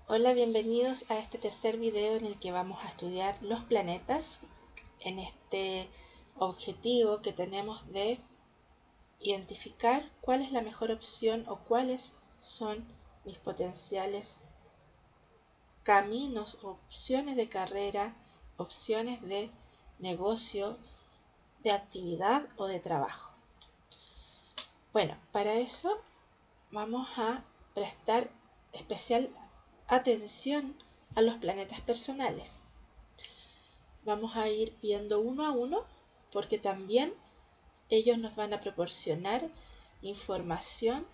Hola, bienvenidos a este tercer video en el que vamos a estudiar los planetas en este objetivo que tenemos de identificar cuál es la mejor opción o cuáles son mis potenciales caminos, opciones de carrera, opciones de negocio, de actividad o de trabajo. Bueno, para eso vamos a prestar especial atención a los planetas personales. Vamos a ir viendo uno a uno porque también ellos nos van a proporcionar información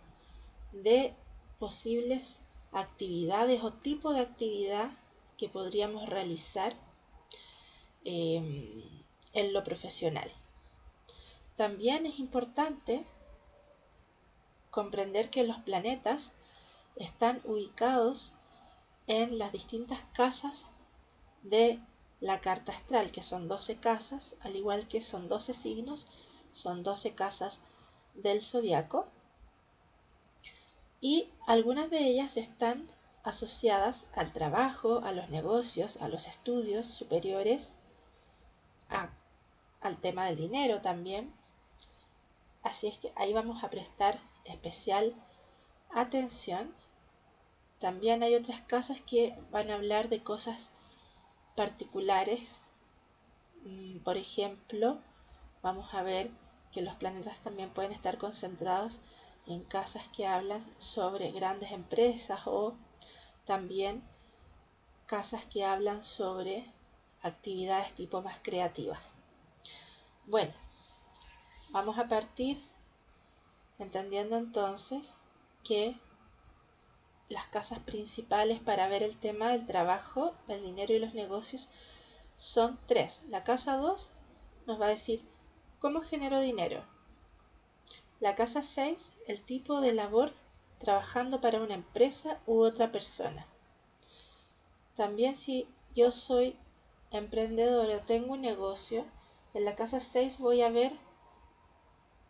de posibles actividades o tipo de actividad que podríamos realizar en lo profesional. También es importante comprender que los planetas están ubicados en las distintas casas de la carta astral, que son 12 casas, al igual que son 12 signos, son 12 casas del zodiaco, y algunas de ellas están asociadas al trabajo, a los negocios, a los estudios superiores, al tema del dinero también. Así es que ahí vamos a prestar especial atención. También hay otras casas que van a hablar de cosas particulares. Por ejemplo, vamos a ver que los planetas también pueden estar concentrados en casas que hablan sobre grandes empresas o también casas que hablan sobre actividades tipo más creativas. Bueno, vamos a partir entendiendo entonces que las casas principales para ver el tema del trabajo, del dinero y los negocios son 3. La casa 2 nos va a decir cómo genero dinero. La casa 6, el tipo de labor trabajando para una empresa u otra persona. También si yo soy emprendedor o tengo un negocio, en la casa 6 voy a ver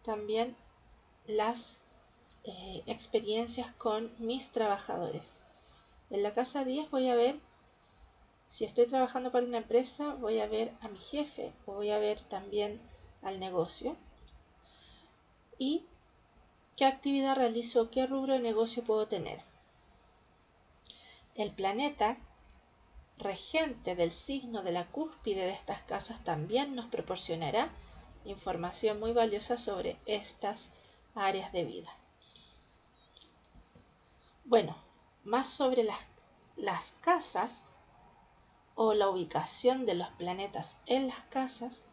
también las experiencias con mis trabajadores. En la casa 10 voy a ver, si estoy trabajando para una empresa, voy a ver a mi jefe o voy a ver también al negocio. Y qué actividad realizo, qué rubro de negocio puedo tener. El planeta regente del signo de la cúspide de estas casas también nos proporcionará información muy valiosa sobre estas áreas de vida. Bueno, más sobre las casas o la ubicación de los planetas en las casas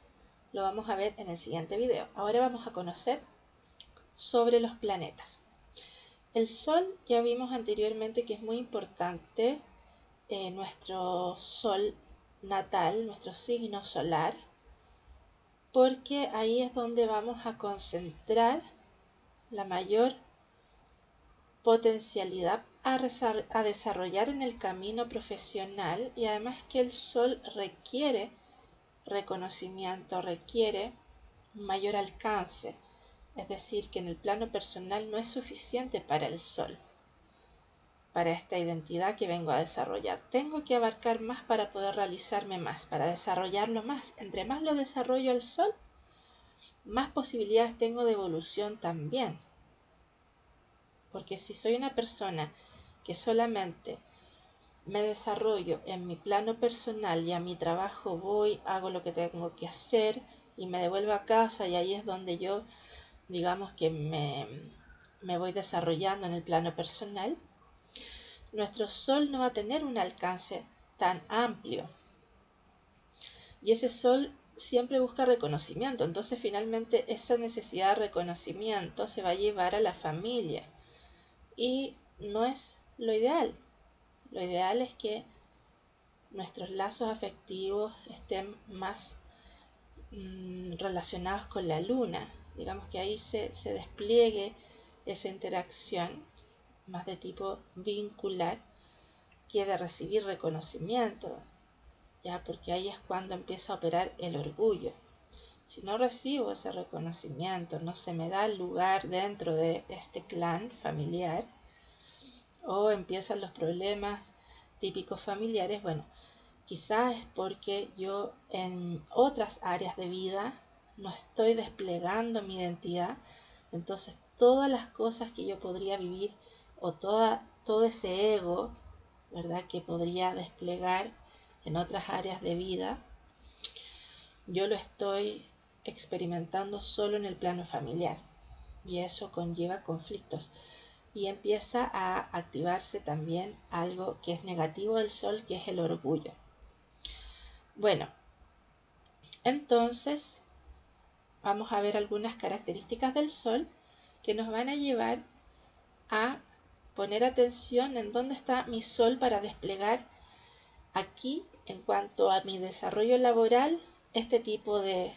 lo vamos a ver en el siguiente video. Ahora vamos a conocer sobre los planetas. El Sol ya vimos anteriormente que es muy importante, nuestro Sol natal, nuestro signo solar, porque ahí es donde vamos a concentrar la mayor potencialidad a desarrollar en el camino profesional, y además que el Sol requiere reconocimiento, requiere mayor alcance, es decir, que en el plano personal no es suficiente para el Sol, para esta identidad que vengo a desarrollar. Tengo que abarcar más para poder realizarme más, para desarrollarlo más. Entre más lo desarrollo al Sol, más posibilidades tengo de evolución también. Porque si soy una persona que solamente me desarrollo en mi plano personal y a mi trabajo voy, hago lo que tengo que hacer y me devuelvo a casa, y ahí es donde yo, digamos que me voy desarrollando en el plano personal, nuestro Sol no va a tener un alcance tan amplio. Y ese Sol siempre busca reconocimiento, entonces finalmente esa necesidad de reconocimiento se va a llevar a la familia. Y no es lo ideal. Lo ideal es que nuestros lazos afectivos estén más relacionados con la luna. Digamos que ahí se despliegue esa interacción más de tipo vincular que de recibir reconocimiento, ya, porque ahí es cuando empieza a operar el orgullo. Si no recibo ese reconocimiento, no se me da el lugar dentro de este clan familiar, o empiezan los problemas típicos familiares, bueno, quizás es porque yo en otras áreas de vida no estoy desplegando mi identidad, entonces todas las cosas que yo podría vivir o todo ese ego, ¿verdad?, que podría desplegar en otras áreas de vida, yo lo estoy experimentando solo en el plano familiar y eso conlleva conflictos y empieza a activarse también algo que es negativo del Sol, que es el orgullo. Bueno, entonces vamos a ver algunas características del Sol que nos van a llevar a poner atención en dónde está mi Sol para desplegar aquí, en cuanto a mi desarrollo laboral, este tipo de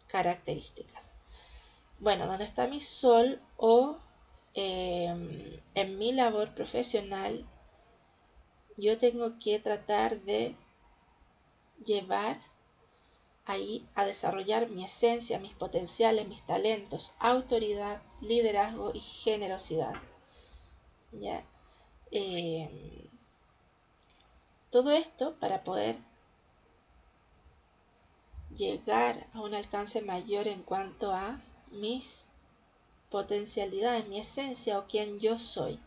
características. Bueno, ¿dónde está mi Sol o en mi labor profesional? Yo tengo que tratar de llevar ahí a desarrollar mi esencia, mis potenciales, mis talentos, autoridad, liderazgo y generosidad. ¿Ya? Todo esto para poder llegar a un alcance mayor en cuanto a mis potencialidades, mi esencia o quien yo soy.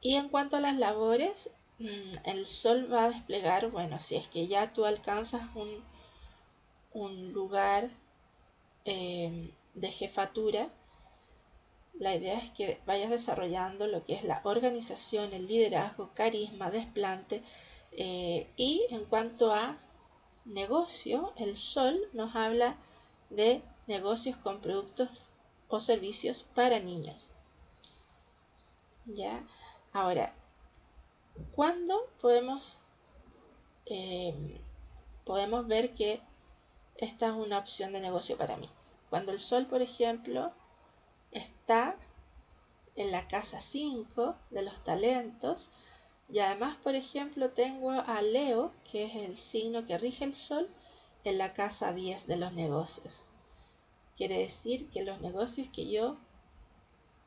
Y en cuanto a las labores, el Sol va a desplegar, bueno, si es que ya tú alcanzas un lugar de jefatura, la idea es que vayas desarrollando lo que es la organización, el liderazgo, carisma, desplante, y en cuanto a negocio, el Sol nos habla de negocios con productos o servicios para niños. ¿Ya? Ahora, ¿cuándo podemos ver que esta es una opción de negocio para mí? Cuando el Sol, por ejemplo, está en la casa 5 de los talentos y además, por ejemplo, tengo a Leo, que es el signo que rige el Sol, en la casa 10 de los negocios. Quiere decir que los negocios que yo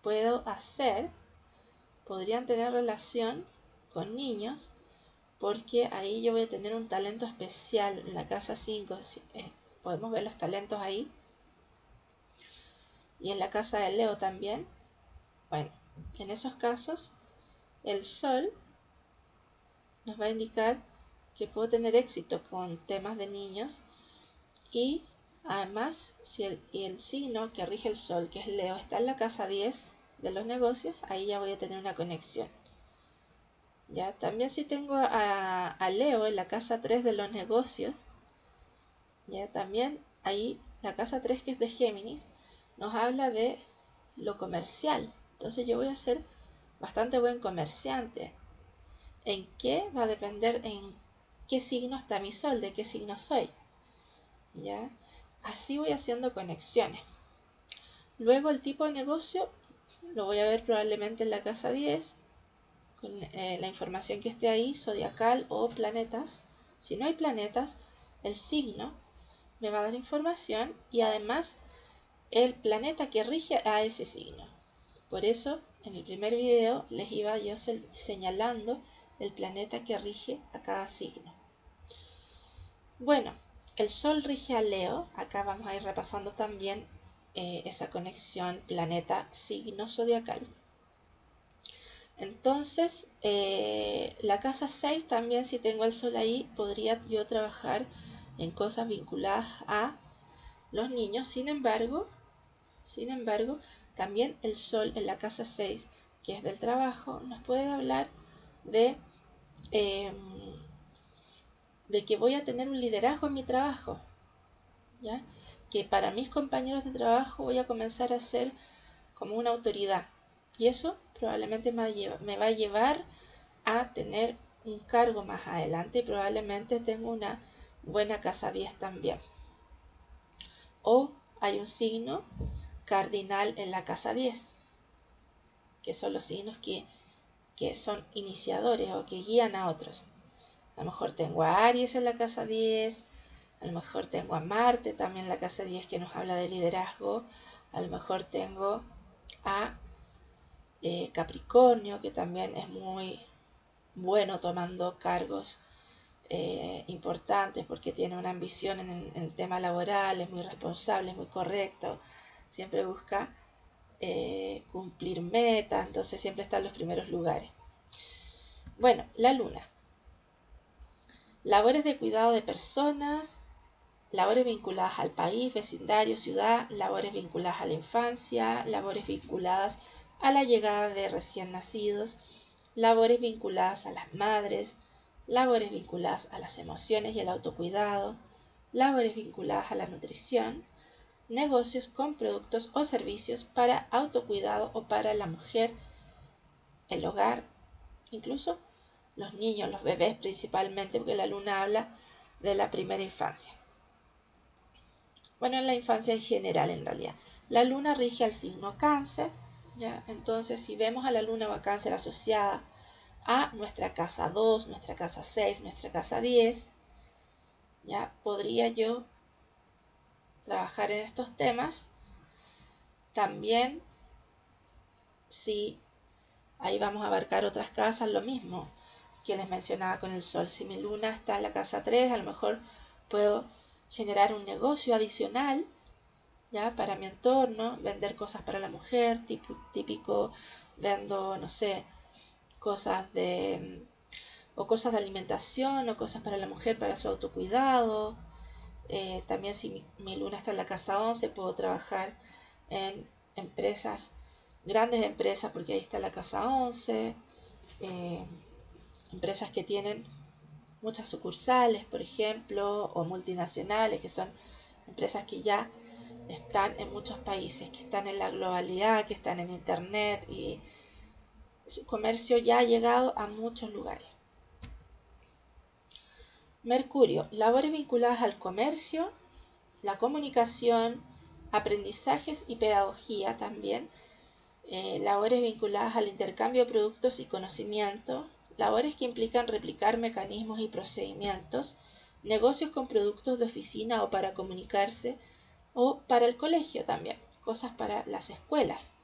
puedo hacer podrían tener relación con niños, porque ahí yo voy a tener un talento especial en la casa 5. Podemos ver los talentos ahí. Y en la casa de Leo también. Bueno, en esos casos, el Sol nos va a indicar que puedo tener éxito con temas de niños y además, si el signo que rige el Sol, que es Leo, está en la casa 10 de los negocios, ahí ya voy a tener una conexión. ¿Ya? También si tengo a Leo en la casa 3 de los negocios, ¿ya? También ahí la casa 3, que es de Géminis, nos habla de lo comercial. Entonces yo voy a ser bastante buen comerciante. ¿En qué? Va a depender en qué signo está mi Sol, de qué signo soy. ¿Ya? Así voy haciendo conexiones. Luego el tipo de negocio lo voy a ver probablemente en la casa 10, con la información que esté ahí, zodiacal o planetas. Si no hay planetas, el signo me va a dar información y además el planeta que rige a ese signo. Por eso, en el primer video les iba yo señalando el planeta que rige a cada signo. Bueno, el Sol rige a Leo. Acá vamos a ir repasando también esa conexión planeta-signo zodiacal. Entonces, la casa 6 también, si tengo el Sol ahí, podría yo trabajar en cosas vinculadas a los niños. Sin embargo, también el Sol en la casa 6, que es del trabajo, nos puede hablar de que voy a tener un liderazgo en mi trabajo, ¿ya? Que para mis compañeros de trabajo voy a comenzar a ser como una autoridad. Y eso probablemente me va a llevar a tener un cargo más adelante y probablemente tengo una buena casa 10 también. O hay un signo cardinal en la casa 10, que son los signos que son iniciadores o que guían a otros. A lo mejor tengo a Aries en la casa 10, a lo mejor tengo a Marte también en la casa 10, que nos habla de liderazgo, a lo mejor tengo a Capricornio, que también es muy bueno tomando cargos importantes porque tiene una ambición en el tema laboral, es muy responsable, es muy correcto, siempre busca cumplir metas, entonces siempre está en los primeros lugares. Bueno, la luna. Labores de cuidado de personas, labores vinculadas al país, vecindario, ciudad, labores vinculadas a la infancia, labores vinculadas a la llegada de recién nacidos, labores vinculadas a las madres, labores vinculadas a las emociones y el autocuidado, labores vinculadas a la nutrición, negocios con productos o servicios para autocuidado o para la mujer, el hogar, incluso los niños, los bebés principalmente, porque la luna habla de la primera infancia. Bueno, en la infancia en general en realidad. La luna rige al signo Cáncer, ¿ya? Entonces si vemos a la luna o a Cáncer asociada a nuestra casa 2, nuestra casa 6, nuestra casa 10, ya podría yo trabajar en estos temas. También si ahí vamos a abarcar otras casas, lo mismo que les mencionaba con el sol. Si mi luna está en la casa 3, a lo mejor puedo generar un negocio adicional, ¿ya? Para mi entorno, vender cosas para la mujer, típico vendo, no sé, cosas de alimentación o cosas para la mujer para su autocuidado. También si mi luna está en la casa 11, puedo trabajar en empresas, grandes empresas, porque ahí está la casa 11, empresas que tienen muchas sucursales, por ejemplo, o multinacionales, que son empresas que ya están en muchos países, que están en la globalidad, que están en internet y su comercio ya ha llegado a muchos lugares. Mercurio, labores vinculadas al comercio, la comunicación, aprendizajes y pedagogía también, labores vinculadas al intercambio de productos y conocimiento, labores que implican replicar mecanismos y procedimientos, negocios con productos de oficina o para comunicarse, o para el colegio también, cosas para las escuelas.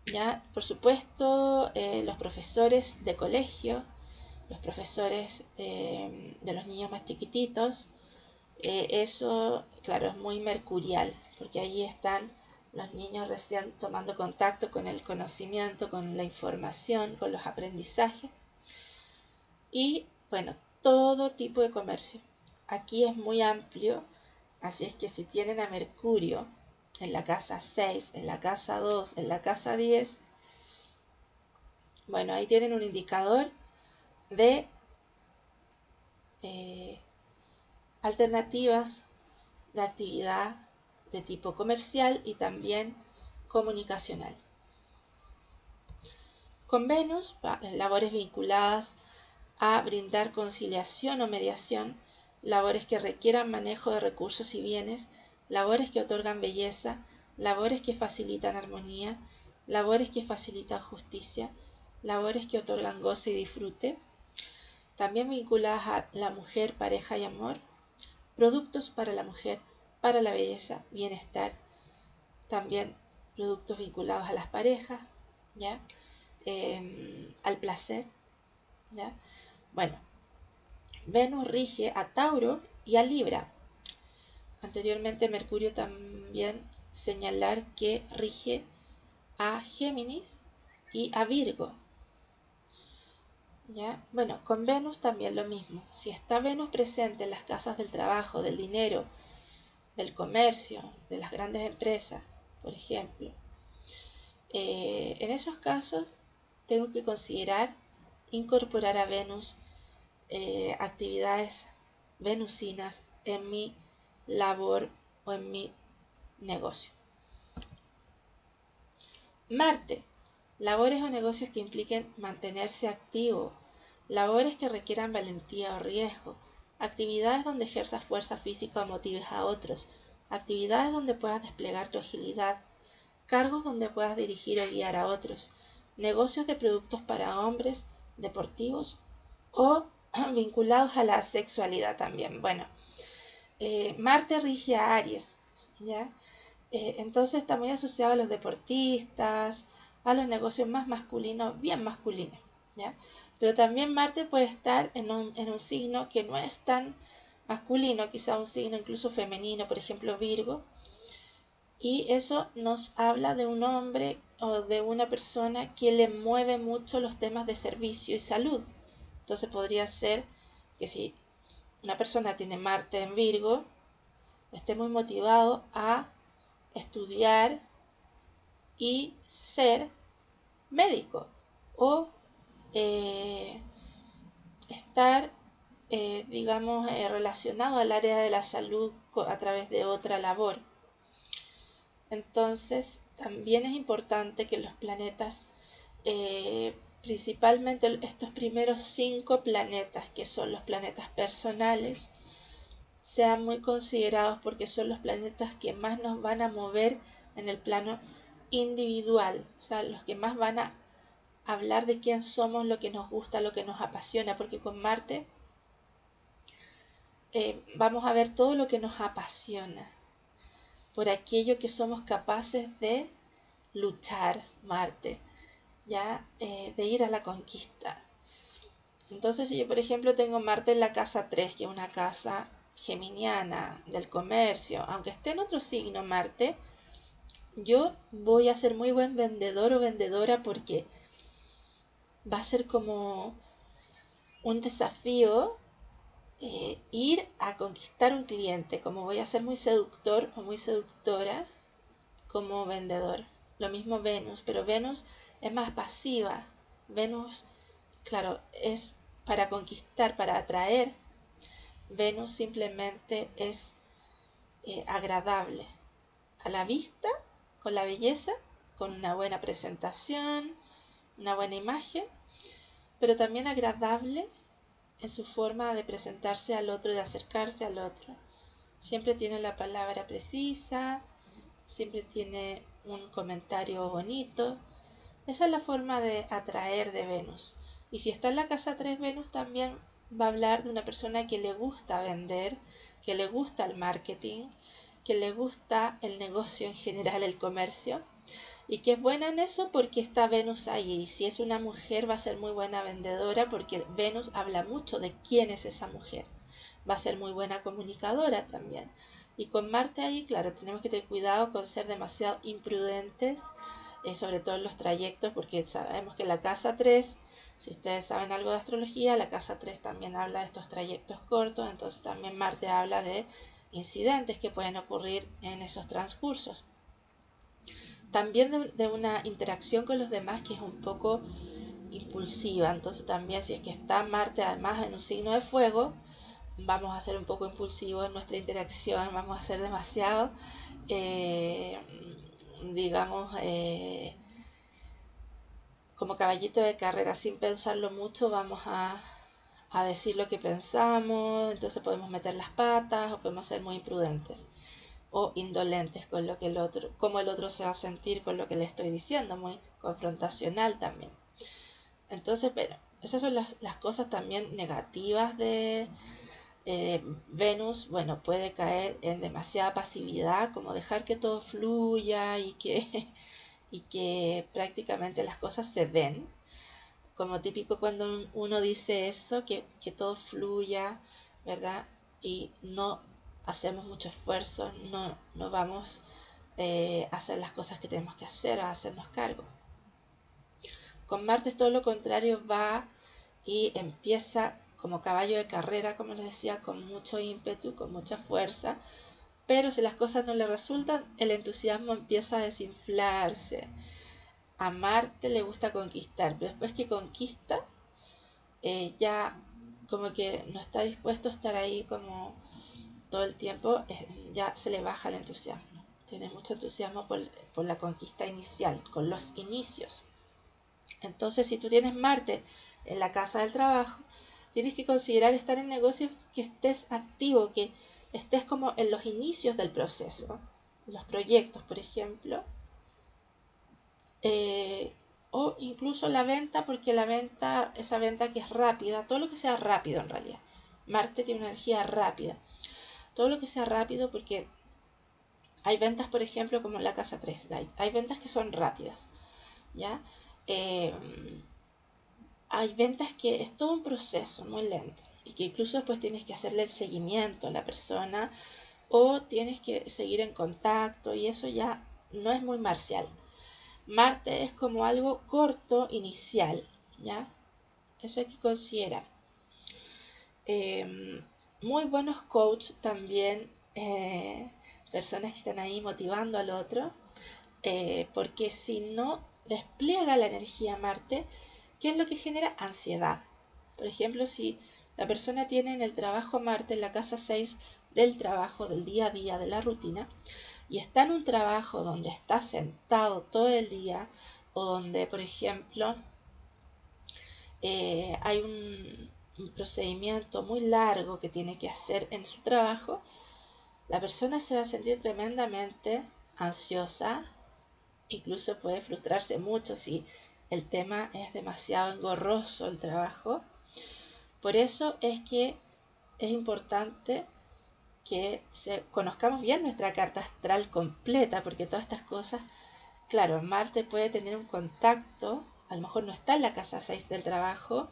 Ya, por supuesto, los profesores de colegio, los profesores de los niños más chiquititos, eso, claro, es muy mercurial, porque ahí están los niños recién tomando contacto con el conocimiento, con la información, con los aprendizajes. Y bueno, todo tipo de comercio. Aquí es muy amplio, así es que si tienen a Mercurio en la casa 6, en la casa 2, en la casa 10, bueno, ahí tienen un indicador de alternativas de actividad de tipo comercial y también comunicacional. Con Venus, labores vinculadas a brindar conciliación o mediación, labores que requieran manejo de recursos y bienes, labores que otorgan belleza, labores que facilitan armonía, labores que facilitan justicia, labores que otorgan goce y disfrute, también vinculadas a la mujer, pareja y amor, productos para la mujer, para la belleza, bienestar, también productos vinculados a las parejas, ¿ya? Al placer, ¿ya? Bueno, Venus rige a Tauro y a Libra. Anteriormente Mercurio también señalar que rige a Géminis y a Virgo. ¿Ya? Bueno, con Venus también lo mismo. Si está Venus presente en las casas del trabajo, del dinero, del comercio, de las grandes empresas, por ejemplo, en esos casos tengo que considerar incorporar a Venus actividades venusinas en mi labor o en mi negocio. Marte, labores o negocios que impliquen mantenerse activo, labores que requieran valentía o riesgo, actividades donde ejerzas fuerza física o motives a otros, actividades donde puedas desplegar tu agilidad, cargos donde puedas dirigir o guiar a otros, negocios de productos para hombres, deportivos o vinculados a la sexualidad también. Bueno, Marte rige a Aries, ¿ya? Entonces está muy asociado a los deportistas, a los negocios más masculinos, bien masculinos, ¿ya? Pero también Marte puede estar en un signo que no es tan masculino, quizá un signo incluso femenino, por ejemplo Virgo, y eso nos habla de un hombre o de una persona que le mueve mucho los temas de servicio y salud. Entonces podría ser que si una persona tiene Marte en Virgo, esté muy motivado a estudiar y ser médico o estar, digamos, relacionado al área de la salud a través de otra labor. Entonces, también es importante que los planetas, principalmente estos primeros 5 planetas, que son los planetas personales, sean muy considerados porque son los planetas que más nos van a mover en el plano individual, o sea, los que más van a hablar de quién somos, lo que nos gusta, lo que nos apasiona, porque con Marte vamos a ver todo lo que nos apasiona, por aquello que somos capaces de luchar, Marte, ya de ir a la conquista. Entonces, si yo, por ejemplo, tengo Marte en la casa 3, que es una casa geminiana del comercio, aunque esté en otro signo Marte, yo voy a ser muy buen vendedor o vendedora porque va a ser como un desafío ir a conquistar un cliente, como voy a ser muy seductor o muy seductora como vendedor. Lo mismo Venus, pero Venus es más pasiva. Venus, claro, es para conquistar, para atraer. Venus simplemente es agradable a la vista, con la belleza, con una buena presentación, una buena imagen, pero también agradable en su forma de presentarse al otro, de acercarse al otro. Siempre tiene la palabra precisa, siempre tiene un comentario bonito. Esa es la forma de atraer de Venus. Y si está en la casa 3 Venus, también va a hablar de una persona que le gusta vender, que le gusta el marketing, que le gusta el negocio en general, el comercio, y que es buena en eso porque está Venus ahí. Y si es una mujer, va a ser muy buena vendedora porque Venus habla mucho de quién es esa mujer. Va a ser muy buena comunicadora también. Y con Marte ahí, claro, tenemos que tener cuidado con ser demasiado imprudentes, sobre todo en los trayectos, porque sabemos que la casa 3, si ustedes saben algo de astrología, la casa 3 también habla de estos trayectos cortos, entonces también Marte habla de incidentes que pueden ocurrir en esos transcursos. También de una interacción con los demás que es un poco impulsiva, entonces también si es que está Marte además en un signo de fuego, vamos a ser un poco impulsivos en nuestra interacción, vamos a ser demasiado, digamos, como caballito de carrera, sin pensarlo mucho, vamos a decir lo que pensamos, entonces podemos meter las patas o podemos ser muy imprudentes o indolentes con lo que el otro, cómo el otro se va a sentir con lo que le estoy diciendo, muy confrontacional también. Entonces, bueno, esas son las cosas también negativas de Venus. Bueno, puede caer en demasiada pasividad, como dejar que todo fluya y que prácticamente las cosas se den. Como típico cuando uno dice eso, que todo fluya, ¿verdad? Y no hacemos mucho esfuerzo, no vamos a hacer las cosas que tenemos que hacer, a hacernos cargo. Con Marte es todo lo contrario, va y empieza como caballo de carrera, como les decía, con mucho ímpetu, con mucha fuerza, pero si las cosas no le resultan, el entusiasmo empieza a desinflarse. A Marte le gusta conquistar, pero después que conquista, ya como que no está dispuesto a estar ahí como todo el tiempo, ya se le baja el entusiasmo. Tiene mucho entusiasmo por la conquista inicial, con los inicios. Entonces, si tú tienes Marte en la casa del trabajo, tienes que considerar estar en negocios que estés activo, que estés como en los inicios del proceso, los proyectos, por ejemplo, o incluso la venta, porque la venta, esa venta que es rápida, todo lo que sea rápido en realidad. Marte tiene una energía rápida. Todo lo que sea rápido, porque hay ventas, por ejemplo, como en la casa 3, hay ventas que son rápidas. ¿ya? Hay ventas que es todo un proceso muy lento y que incluso después tienes que hacerle el seguimiento a la persona o tienes que seguir en contacto y eso ya no es muy marcial. Marte es como algo corto, inicial, ¿ya? Eso hay que considerar. Muy buenos coaches también, personas que están ahí motivando al otro, porque si no despliega la energía Marte, ¿qué es lo que genera? Ansiedad. Por ejemplo, si la persona tiene en el trabajo Marte en la casa 6 del trabajo, del día a día, de la rutina, y está en un trabajo donde está sentado todo el día, o donde, por ejemplo, hay un procedimiento muy largo que tiene que hacer en su trabajo, la persona se va a sentir tremendamente ansiosa, incluso puede frustrarse mucho si el tema es demasiado engorroso el trabajo. Por eso es que es importante que conozcamos bien nuestra carta astral completa, porque todas estas cosas, claro, Marte puede tener un contacto, a lo mejor no está en la casa 6 del trabajo,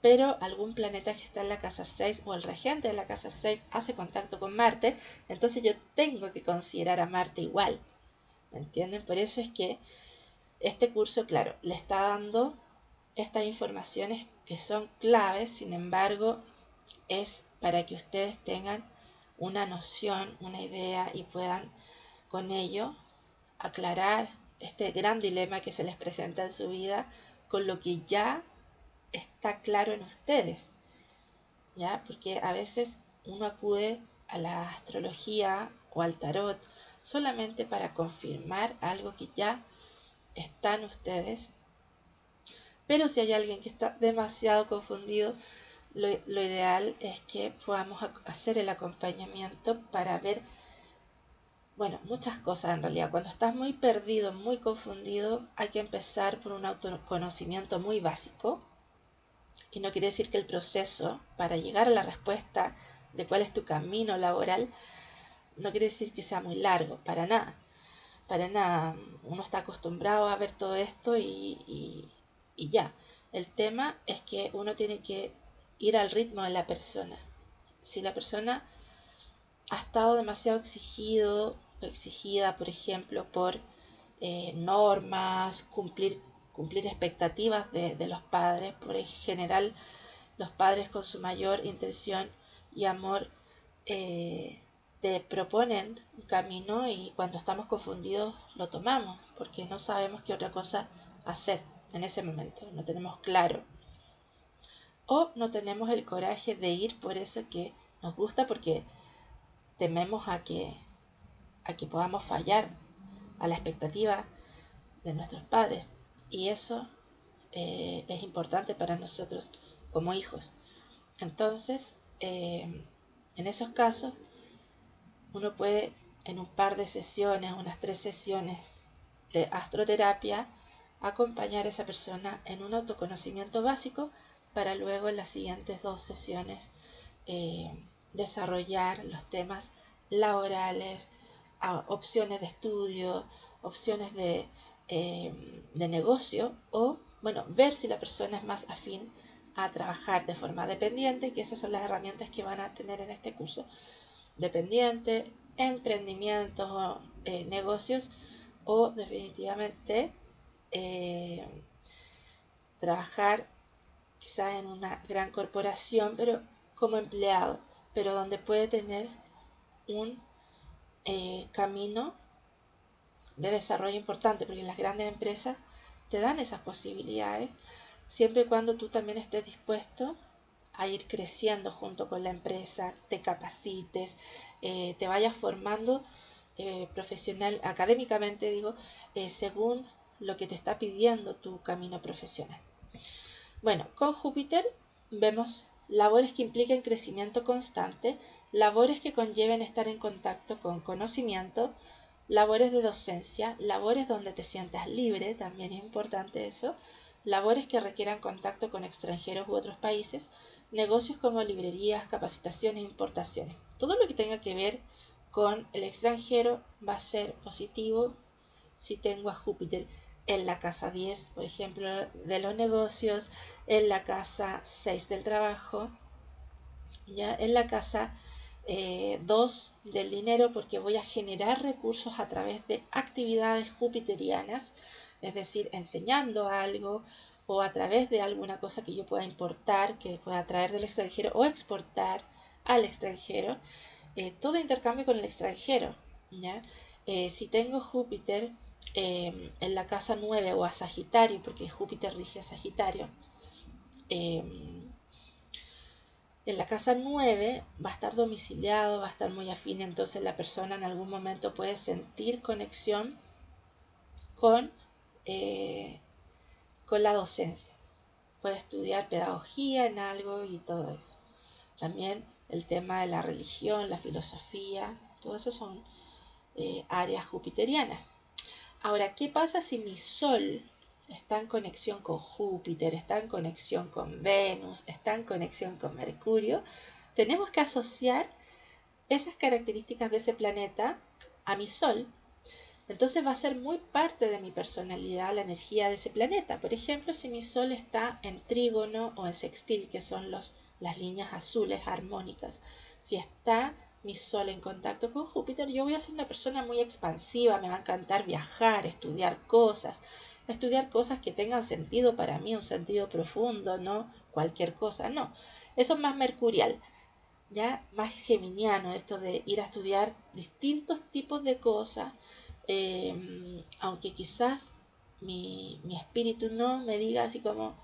pero algún planeta que está en la casa 6 o el regente de la casa 6 hace contacto con Marte, entonces yo tengo que considerar a Marte igual, ¿me entienden? Por eso es que este curso, claro, le está dando estas informaciones que son claves, sin embargo, es para que ustedes tengan una noción, una idea y puedan con ello aclarar este gran dilema que se les presenta en su vida con lo que ya está claro en ustedes, ¿ya? Porque a veces uno acude a la astrología o al tarot solamente para confirmar algo que ya está en ustedes, pero si hay alguien que está demasiado confundido, lo ideal es que podamos hacer el acompañamiento para ver, bueno, muchas cosas en realidad. Cuando estás muy perdido, muy confundido, hay que empezar por un autoconocimiento muy básico. Y no quiere decir que el proceso para llegar a la respuesta de cuál es tu camino laboral, no quiere decir que sea muy largo, para nada. Para nada. Uno está acostumbrado a ver todo esto y ya. El tema es que uno tiene que ir al ritmo de la persona. Si la persona ha estado demasiado exigido o exigida, por ejemplo, por normas, cumplir expectativas de los padres, por en general los padres con su mayor intención y amor te proponen un camino y cuando estamos confundidos lo tomamos porque no sabemos qué otra cosa hacer en ese momento, no tenemos claro o no tenemos el coraje de ir por eso que nos gusta porque tememos a que podamos fallar a la expectativa de nuestros padres y eso es importante para nosotros como hijos. Entonces, en esos casos, uno puede en un par de sesiones, unas 3 sesiones de astroterapia, acompañar a esa persona en un autoconocimiento básico para luego en las siguientes 2 sesiones desarrollar los temas laborales, opciones de estudio, opciones de negocio o, bueno, ver si la persona es más afín a trabajar de forma dependiente, que esas son las herramientas que van a tener en este curso, dependiente, emprendimientos o negocios o definitivamente eh, trabajar quizás en una gran corporación, pero como empleado, pero donde puede tener un camino de desarrollo importante, porque las grandes empresas te dan esas posibilidades, siempre y cuando tú también estés dispuesto a ir creciendo junto con la empresa, te capacites, te vayas formando profesional, académicamente digo, según lo que te está pidiendo tu camino profesional. Bueno, con Júpiter vemos labores que impliquen crecimiento constante, labores que conlleven estar en contacto con conocimiento, labores de docencia, labores donde te sientas libre, también es importante eso, labores que requieran contacto con extranjeros u otros países, negocios como librerías, capacitaciones e importaciones. Todo lo que tenga que ver con el extranjero va a ser positivo si tengo a Júpiter. en la casa 10, por ejemplo, de los negocios, en la casa 6 del trabajo, ya en la casa 2 del dinero, porque voy a generar recursos a través de actividades jupiterianas, es decir, enseñando algo o a través de alguna cosa que yo pueda importar, que pueda traer del extranjero o exportar al extranjero, todo intercambio con el extranjero, ¿ya? Si tengo Júpiter en la casa 9 o a Sagitario, porque Júpiter rige a Sagitario, en la casa 9 va a estar domiciliado, va a estar muy afín, entonces la persona en algún momento puede sentir conexión con, eh, con la docencia. Puede estudiar pedagogía en algo y todo eso. También el tema de la religión, la filosofía, todo eso son áreas jupiterianas. Ahora, ¿qué pasa si mi Sol está en conexión con Júpiter, está en conexión con Venus, está en conexión con Mercurio? Tenemos que asociar esas características de ese planeta a mi Sol. Entonces va a ser muy parte de mi personalidad la energía de ese planeta. Por ejemplo, si mi Sol está en trígono o en sextil, que son las líneas azules armónicas, si está mi Sol en contacto con Júpiter, yo voy a ser una persona muy expansiva, me va a encantar viajar, estudiar cosas que tengan sentido para mí, un sentido profundo, no cualquier cosa, no. Eso es más mercurial, ya más geminiano, esto de ir a estudiar distintos tipos de cosas, aunque quizás mi espíritu no me diga así como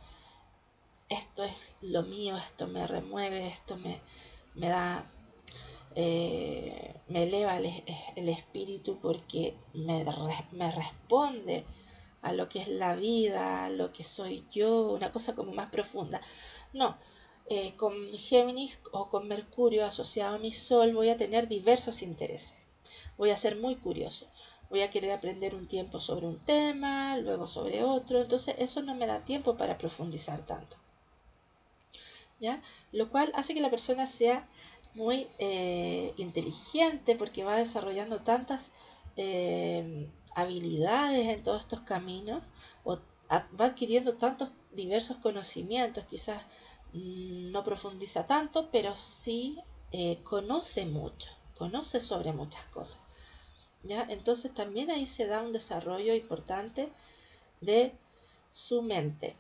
esto es lo mío, esto me remueve, esto me da, me eleva el espíritu porque me responde a lo que es la vida, a lo que soy yo, una cosa como más profunda. No, con Géminis o con Mercurio asociado a mi Sol voy a tener diversos intereses. Voy a ser muy curioso. Voy a querer aprender un tiempo sobre un tema, luego sobre otro. Entonces eso no me da tiempo para profundizar tanto, ¿ya? Lo cual hace que la persona sea muy inteligente porque va desarrollando tantas habilidades en todos estos caminos o va adquiriendo tantos diversos conocimientos, quizás no profundiza tanto, pero sí conoce mucho, conoce sobre muchas cosas, ¿ya? Entonces también ahí se da un desarrollo importante de su mente.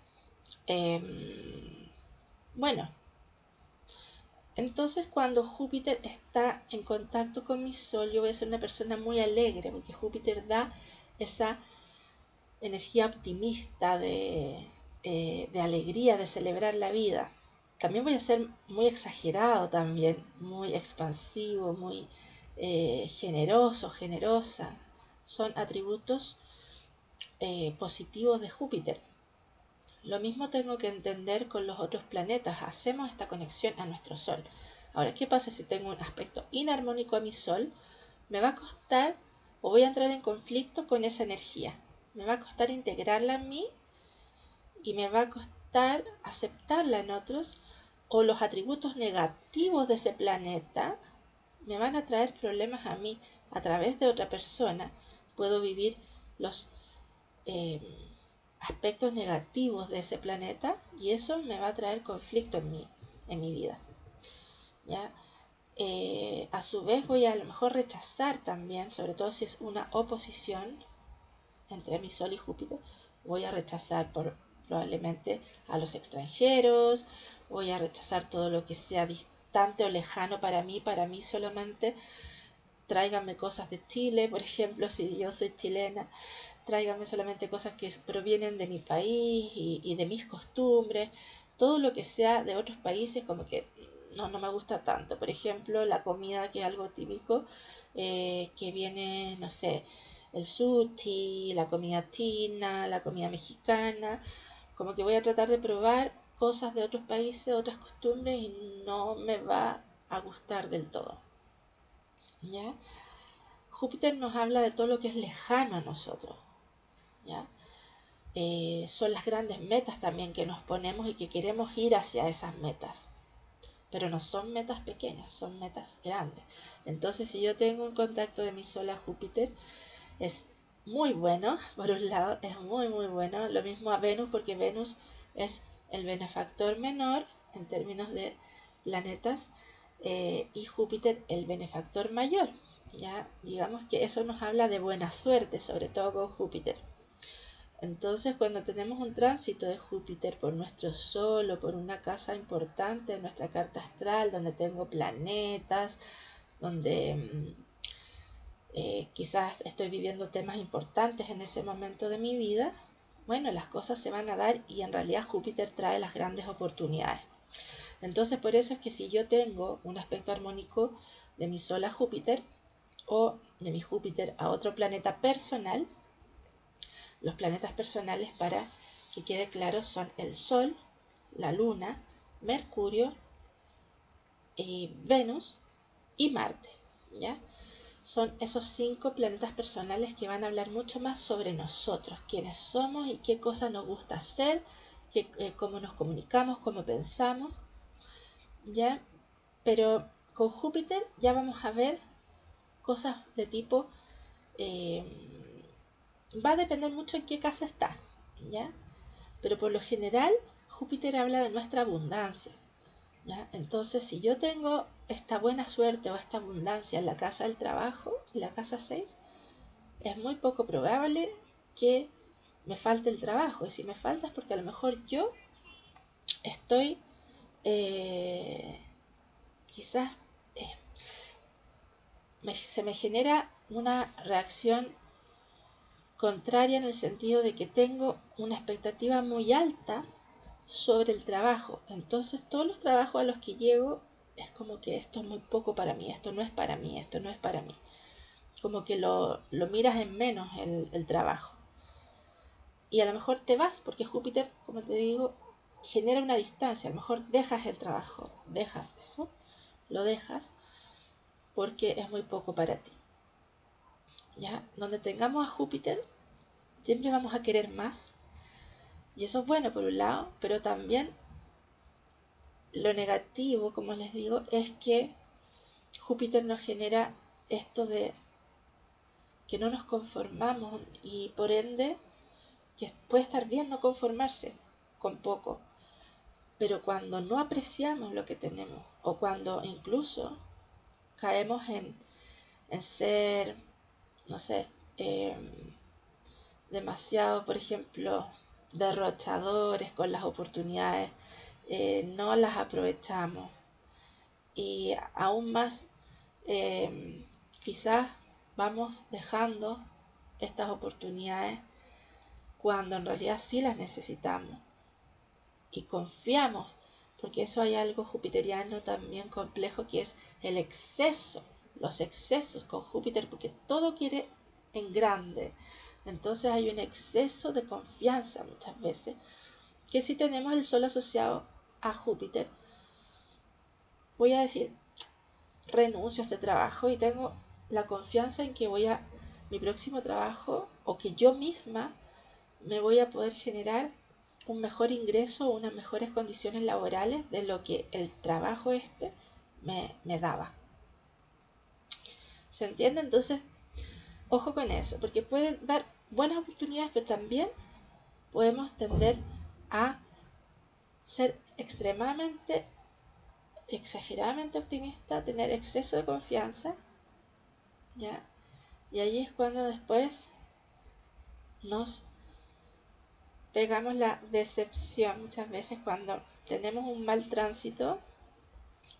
Bueno, entonces cuando Júpiter está en contacto con mi Sol, yo voy a ser una persona muy alegre, porque Júpiter da esa energía optimista de alegría, de celebrar la vida. También voy a ser muy exagerado también, muy expansivo, muy generoso, generosa. Son atributos positivos de Júpiter. Lo mismo tengo que entender con los otros planetas. Hacemos esta conexión a nuestro Sol. Ahora, ¿qué pasa si tengo un aspecto inarmónico a mi Sol? Me va a costar o voy a entrar en conflicto con esa energía. Me va a costar integrarla en mí y me va a costar aceptarla en otros, o los atributos negativos de ese planeta me van a traer problemas a mí a través de otra persona. Puedo vivir los eh, aspectos negativos de ese planeta y eso me va a traer conflicto en mi vida, ¿ya? A su vez voy a lo mejor rechazar también, sobre todo si es una oposición entre mi Sol y Júpiter, voy a rechazar probablemente a los extranjeros, voy a rechazar todo lo que sea distante o lejano para mí solamente tráiganme cosas de Chile, por ejemplo, si yo soy chilena, tráiganme solamente cosas que provienen de mi país y de mis costumbres, todo lo que sea de otros países como que no me gusta tanto. Por ejemplo, la comida, que es algo típico, que viene, no sé, el sushi, la comida china, la comida mexicana, como que voy a tratar de probar cosas de otros países, otras costumbres y no me va a gustar del todo, ¿ya? Júpiter nos habla de todo lo que es lejano a nosotros, ¿ya? Son las grandes metas también que nos ponemos y que queremos ir hacia esas metas, pero no son metas pequeñas, son metas grandes. Entonces, si yo tengo un contacto de mi Sol a Júpiter, es muy bueno, por un lado, es muy muy bueno. Lo mismo a Venus, porque Venus es el benefactor menor en términos de planetas, y Júpiter el benefactor mayor. Ya digamos que eso nos habla de buena suerte, sobre todo con Júpiter. Entonces, cuando tenemos un tránsito de Júpiter por nuestro Sol o por una casa importante de nuestra carta astral, donde tengo planetas, donde quizás estoy viviendo temas importantes en ese momento de mi vida, bueno, las cosas se van a dar y en realidad Júpiter trae las grandes oportunidades. Entonces, por eso es que si yo tengo un aspecto armónico de mi Sol a Júpiter o de mi Júpiter a otro planeta personal, los planetas personales, para que quede claro, son el Sol, la Luna, Mercurio, Venus y Marte, ¿ya? Son esos 5 planetas personales que van a hablar mucho más sobre nosotros, quiénes somos y qué cosas nos gusta hacer, cómo nos comunicamos, cómo pensamos, ¿ya? Pero con Júpiter ya vamos a ver cosas de tipo, eh, va a depender mucho en qué casa está, ¿ya? Pero por lo general Júpiter habla de nuestra abundancia, ¿ya? Entonces, si yo tengo esta buena suerte o esta abundancia en la casa del trabajo, en la casa 6, es muy poco probable que me falte el trabajo. Y si me falta es porque a lo mejor yo estoy, quizás eh, se me genera una reacción contraria, en el sentido de que tengo una expectativa muy alta sobre el trabajo. Entonces todos los trabajos a los que llego es como que esto es muy poco para mí, esto no es para mí, esto no es para mí. Como que lo miras en menos el trabajo. Y a lo mejor te vas porque Júpiter, como te digo, genera una distancia. A lo mejor dejas el trabajo, dejas eso, lo dejas porque es muy poco para ti. ¿Ya? Donde tengamos a Júpiter, siempre vamos a querer más. Y eso es bueno por un lado, pero también lo negativo, como les digo, es que Júpiter nos genera esto de que no nos conformamos, y por ende que puede estar bien no conformarse con poco, pero cuando no apreciamos lo que tenemos o cuando incluso caemos en ser, no sé, eh, demasiado, por ejemplo, derrochadores con las oportunidades, no las aprovechamos y aún más, quizás vamos dejando estas oportunidades cuando en realidad sí las necesitamos y confiamos, porque eso hay algo jupiteriano también complejo, que es el exceso, los excesos con Júpiter, porque todo quiere en grande. Entonces hay un exceso de confianza muchas veces, que si tenemos el Sol asociado a Júpiter, voy a decir, renuncio a este trabajo y tengo la confianza en que mi próximo trabajo, o que yo misma me voy a poder generar un mejor ingreso o unas mejores condiciones laborales de lo que el trabajo me daba. ¿Se entiende? Entonces, ojo con eso, porque puede dar buenas oportunidades, pero también podemos tender a ser extremadamente, exageradamente optimista, tener exceso de confianza, ¿ya? Y ahí es cuando después nos pegamos la decepción muchas veces, cuando tenemos un mal tránsito,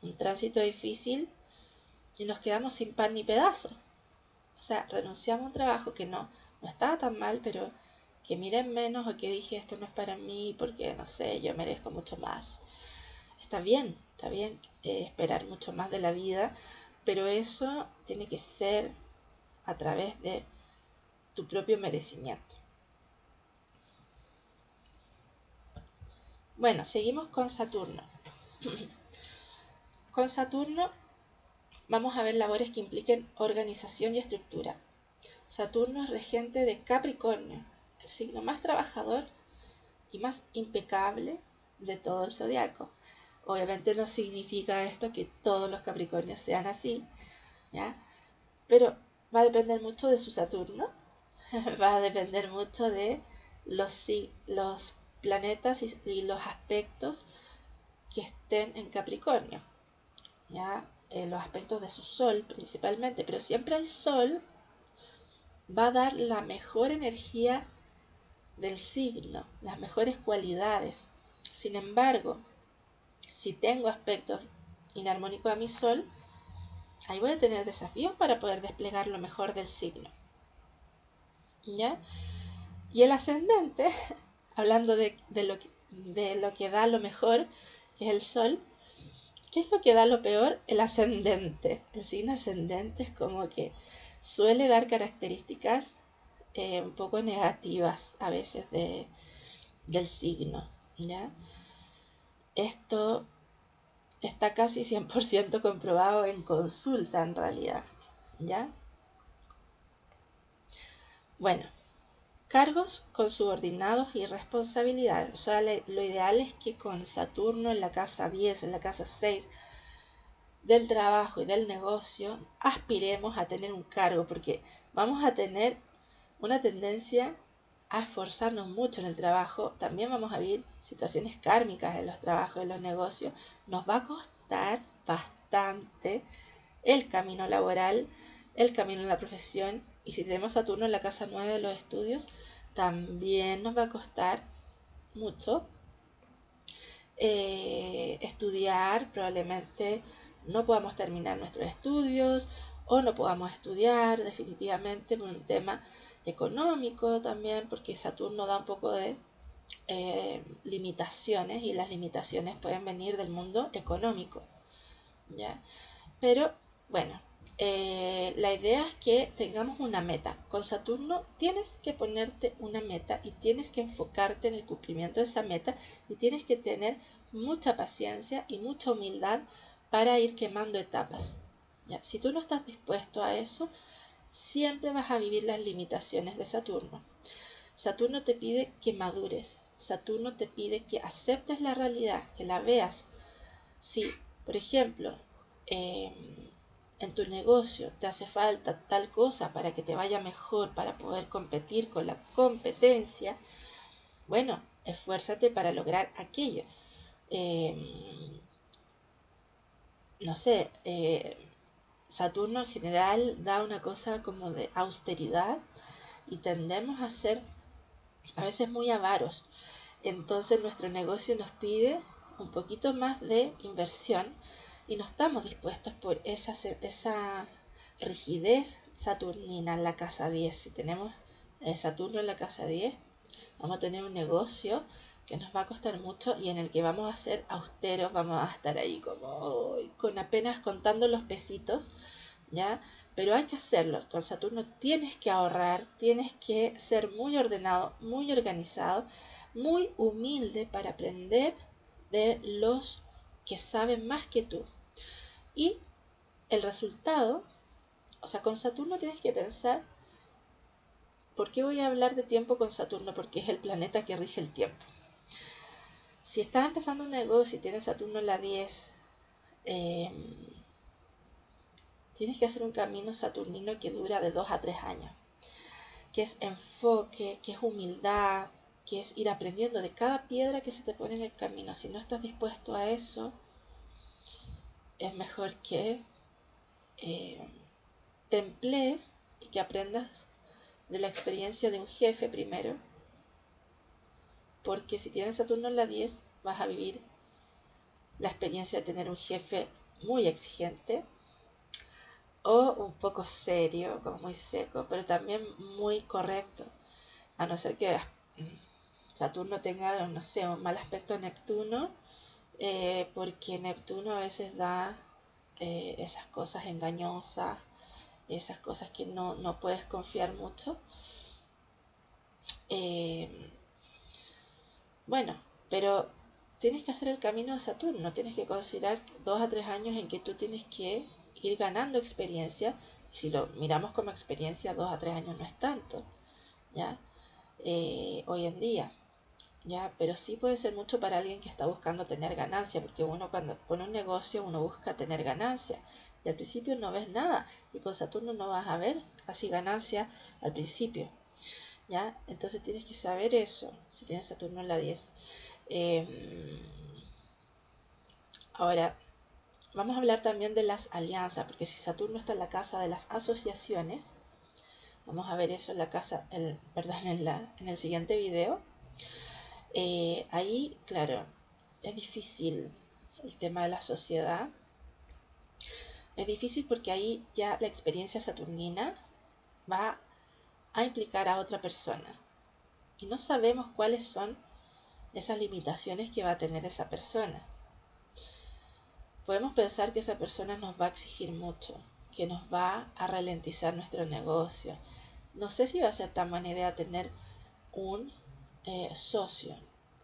un tránsito difícil, y nos quedamos sin pan ni pedazo. O sea, renunciamos a un trabajo que no estaba tan mal, pero que miren menos, o que dije esto no es para mí porque, no sé, yo merezco mucho más. Está bien esperar mucho más de la vida, pero eso tiene que ser a través de tu propio merecimiento. Bueno, seguimos con Saturno. Con Saturno vamos a ver labores que impliquen organización y estructura. Saturno es regente de Capricornio, el signo más trabajador y más impecable de todo el zodiaco. Obviamente no significa esto que todos los Capricornios sean así, ¿ya? Pero va a depender mucho de su Saturno, va a depender mucho de los planetas y los aspectos que estén en Capricornio, ¿ya? Los aspectos de su Sol principalmente, pero siempre el Sol va a dar la mejor energía del signo, las mejores cualidades. Sin embargo, si tengo aspectos inarmónicos a mi Sol, ahí voy a tener desafíos para poder desplegar lo mejor del signo, ¿ya? Y el ascendente, hablando de lo que da lo mejor, que es el Sol, ¿qué es lo que da lo peor? El ascendente. El signo ascendente es como que suele dar características un poco negativas a veces del signo, ¿ya? Esto está casi 100% comprobado en consulta en realidad, ¿ya? Bueno, cargos con subordinados y responsabilidades. O sea, lo ideal es que con Saturno en la casa 10, en la casa 6 del trabajo y del negocio, aspiremos a tener un cargo, porque vamos a tener una tendencia a esforzarnos mucho en el trabajo. También vamos a vivir situaciones kármicas en los trabajos, en los negocios. Nos va a costar bastante el camino laboral, el camino en la profesión, y si tenemos Saturno en la casa 9 de los estudios, también nos va a costar mucho estudiar. Probablemente no podamos terminar nuestros estudios o no podamos estudiar definitivamente por un tema económico también, porque Saturno da un poco de limitaciones, y las limitaciones pueden venir del mundo económico, ¿ya? Pero bueno, la idea es que tengamos una meta. Con Saturno tienes que ponerte una meta y tienes que enfocarte en el cumplimiento de esa meta, y tienes que tener mucha paciencia y mucha humildad para ir quemando etapas, ¿ya? Si tú no estás dispuesto a eso, siempre vas a vivir las limitaciones de Saturno. Saturno te pide que madures. Saturno te pide que aceptes la realidad, que la veas. Si, por ejemplo, en tu negocio te hace falta tal cosa para que te vaya mejor, para poder competir con la competencia, bueno, esfuérzate para lograr aquello. No sé, Saturno en general da una cosa como de austeridad, y tendemos a ser a veces muy avaros. Entonces nuestro negocio nos pide un poquito más de inversión, y no estamos dispuestos por esa rigidez saturnina en la casa 10. Si tenemos Saturno en la casa 10, vamos a tener un negocio que nos va a costar mucho y en el que vamos a ser austeros, vamos a estar ahí como con apenas contando los pesitos, ¿ya? Pero hay que hacerlo. Con Saturno tienes que ahorrar, tienes que ser muy ordenado, muy organizado, muy humilde para aprender de los que saben más que tú. Y el resultado, o sea, con Saturno tienes que pensar, ¿por qué voy a hablar de tiempo con Saturno? Porque es el planeta que rige el tiempo. Si estás empezando un negocio y tienes Saturno en la 10, tienes que hacer un camino saturnino que dura de 2 a 3 años, que es enfoque, que es humildad, que es ir aprendiendo de cada piedra que se te pone en el camino. Si no estás dispuesto a eso, es mejor que te emplees y que aprendas de la experiencia de un jefe primero, porque si tienes Saturno en la 10 vas a vivir la experiencia de tener un jefe muy exigente o un poco serio, como muy seco, pero también muy correcto, a no ser que Saturno tenga, no sé, un mal aspecto a Neptuno, porque Neptuno a veces da esas cosas engañosas, esas cosas que no puedes confiar mucho. Bueno, pero tienes que hacer el camino de Saturno, tienes que considerar 2 a 3 años en que tú tienes que ir ganando experiencia. Y si lo miramos como experiencia, 2 a 3 años no es tanto, ¿ya? Hoy en día, ¿ya? Pero sí puede ser mucho para alguien que está buscando tener ganancia, porque uno cuando pone un negocio, uno busca tener ganancia. Y al principio no ves nada, y con Saturno no vas a ver casi ganancia al principio. ¿ya? Entonces tienes que saber eso, si tienes Saturno en la 10. Ahora, vamos a hablar también de las alianzas, porque si Saturno está en la casa de las asociaciones, vamos a ver eso en la casa, perdón, en el siguiente video. Ahí, claro, es difícil el tema de la sociedad. Es difícil porque ahí ya la experiencia saturnina va a implicar a otra persona. Y no sabemos cuáles son esas limitaciones que va a tener esa persona. Podemos pensar que esa persona nos va a exigir mucho, que nos va a ralentizar nuestro negocio. No sé si va a ser tan buena idea tener un socio,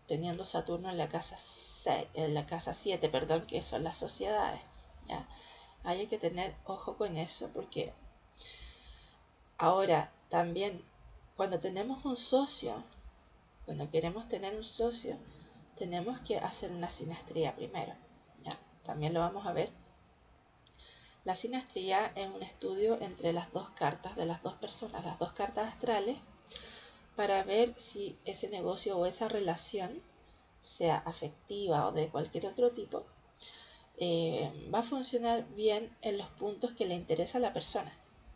teniendo Saturno en la casa 6, en la casa 7, perdón, que son las sociedades. ¿Ya? Hay que tener ojo con eso, porque ahora también cuando tenemos un socio, cuando queremos tener un socio, tenemos que hacer una sinastría primero. ¿Ya? También lo vamos a ver. La sinastría es un estudio entre las dos cartas de las dos personas, las dos cartas astrales, para ver si ese negocio o esa relación, sea afectiva o de cualquier otro tipo, va a funcionar bien en los puntos que le interesa a la persona.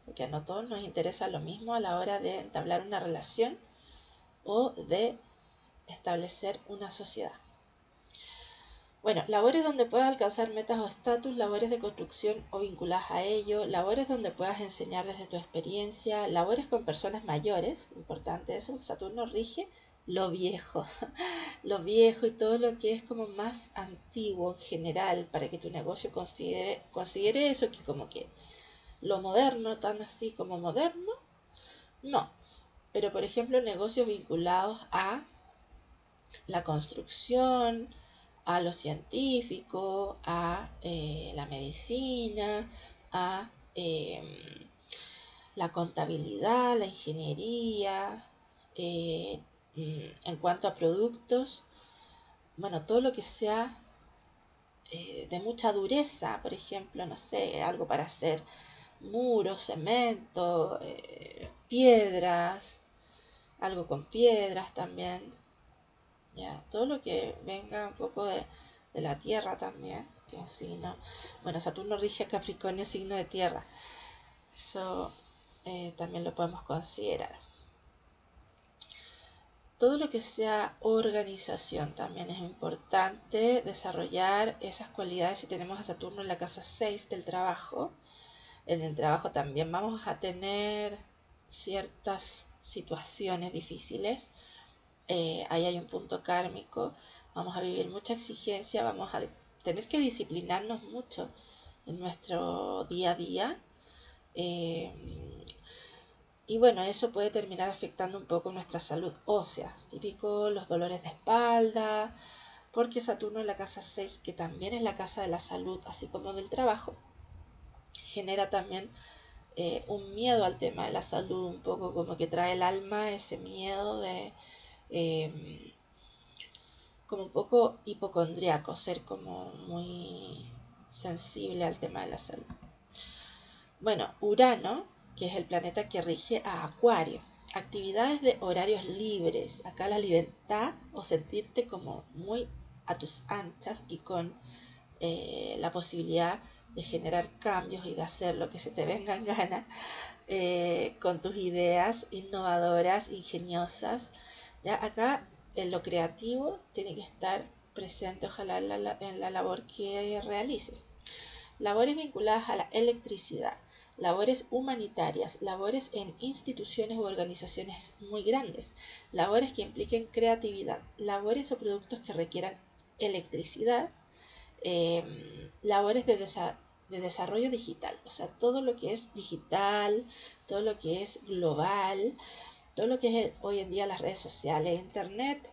Porque a no todos nos interesa lo mismo a la hora de entablar una relación o de establecer una sociedad. Bueno, labores donde puedas alcanzar metas o estatus, labores de construcción o vinculadas a ello, labores donde puedas enseñar desde tu experiencia, labores con personas mayores, importante eso, porque Saturno rige lo viejo, lo viejo y todo lo que es como más antiguo en general, para que tu negocio considere eso, que como que lo moderno, tan así como moderno, no. Pero por ejemplo, negocios vinculados a la construcción, a lo científico, a la medicina, a la contabilidad, la ingeniería, en cuanto a productos, bueno, todo lo que sea de mucha dureza, por ejemplo, no sé, algo para hacer muros, cemento, piedras, algo con piedras también. Ya, todo lo que venga un poco de la tierra también, que es signo, bueno, Saturno rige a Capricornio, signo de tierra, eso también lo podemos considerar. Todo lo que sea organización también es importante desarrollar esas cualidades. Si tenemos a Saturno en la casa 6 del trabajo, en el trabajo también vamos a tener ciertas situaciones difíciles. Ahí hay un punto kármico, vamos a vivir mucha exigencia, vamos a tener que disciplinarnos mucho en nuestro día a día. Y bueno, eso puede terminar afectando un poco nuestra salud ósea, típico los dolores de espalda, porque Saturno en la casa 6, que también es la casa de la salud, así como del trabajo, genera también un miedo al tema de la salud, un poco como que trae el alma ese miedo de como un poco hipocondriaco, ser como muy sensible al tema de la salud. Bueno, Urano, que es el planeta que rige a Acuario. Actividades de horarios libres. Acá la libertad o sentirte como muy a tus anchas y con la posibilidad de generar cambios y de hacer lo que se te venga en gana con tus ideas innovadoras, ingeniosas. ¿Ya? Acá en lo creativo tiene que estar presente, ojalá en la labor que realices. Labores vinculadas a la electricidad, labores humanitarias, labores en instituciones u organizaciones muy grandes, labores que impliquen creatividad, labores o productos que requieran electricidad, labores de desarrollo digital, o sea, todo lo que es digital, todo lo que es global, todo lo que es hoy en día las redes sociales, internet,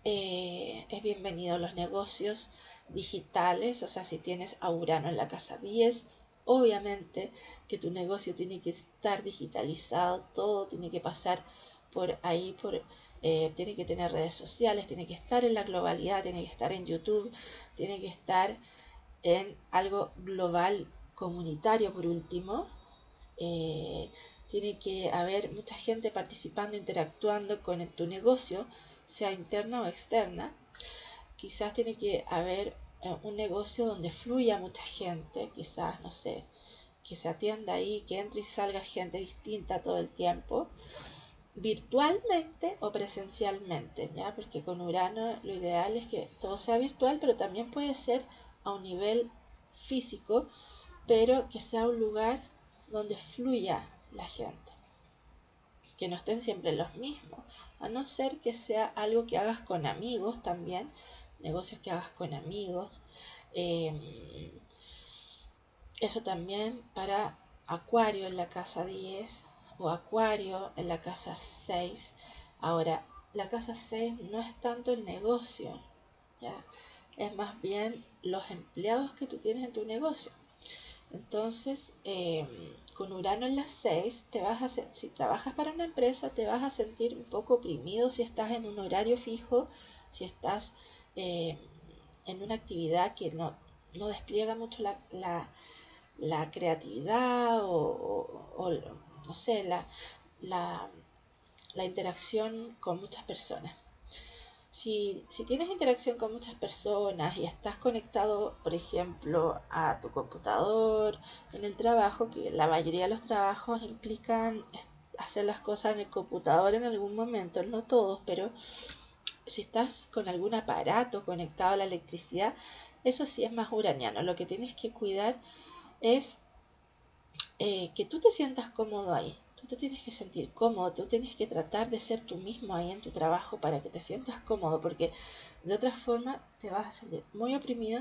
es bienvenido a los negocios digitales, o sea, si tienes a Urano en la casa 10, obviamente que tu negocio tiene que estar digitalizado, todo tiene que pasar por ahí, tiene que tener redes sociales, tiene que estar en la globalidad, tiene que estar en YouTube, tiene que estar en algo global comunitario por último, tiene que haber mucha gente participando, interactuando con tu negocio, sea interna o externa. Quizás tiene que haber un negocio donde fluya mucha gente, quizás, no sé, que se atienda ahí, que entre y salga gente distinta todo el tiempo, virtualmente o presencialmente, ¿ya? Porque con Urano lo ideal es que todo sea virtual, pero también puede ser a un nivel físico, pero que sea un lugar donde fluya la gente, que no estén siempre los mismos, a no ser que sea algo que hagas con amigos también, negocios que hagas con amigos. Eso también para Acuario en la casa 10 o Acuario en la casa 6. Ahora, la casa 6 no es tanto el negocio, ¿ya? Es más bien los empleados que tú tienes en tu negocio. Entonces, con Urano en las 6, si trabajas para una empresa, te vas a sentir un poco oprimido si estás en un horario fijo, si estás en una actividad que no despliega mucho la creatividad o no sé, la, la interacción con muchas personas. Si tienes interacción con muchas personas y estás conectado, por ejemplo, a tu computador en el trabajo, que la mayoría de los trabajos implican hacer las cosas en el computador en algún momento, no todos, pero si estás con algún aparato conectado a la electricidad, eso sí es más uraniano. Lo que tienes que cuidar es que tú te sientas cómodo ahí. Tú te tienes que sentir cómodo, tú tienes que tratar de ser tú mismo ahí en tu trabajo para que te sientas cómodo, porque de otra forma te vas a sentir muy oprimido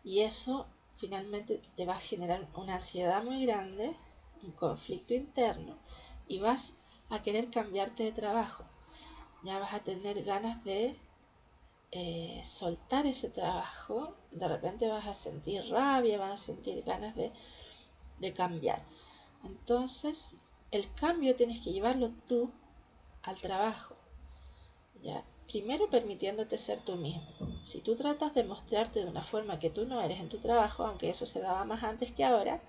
y eso finalmente te va a generar una ansiedad muy grande, un conflicto interno y vas a querer cambiarte de trabajo. Ya vas a tener ganas de soltar ese trabajo, de repente vas a sentir rabia, vas a sentir ganas de cambiar. Entonces, el cambio tienes que llevarlo tú al trabajo, ¿ya? Primero permitiéndote ser tú mismo. Si tú tratas de mostrarte de una forma que tú no eres en tu trabajo, aunque eso se daba más antes que ahora,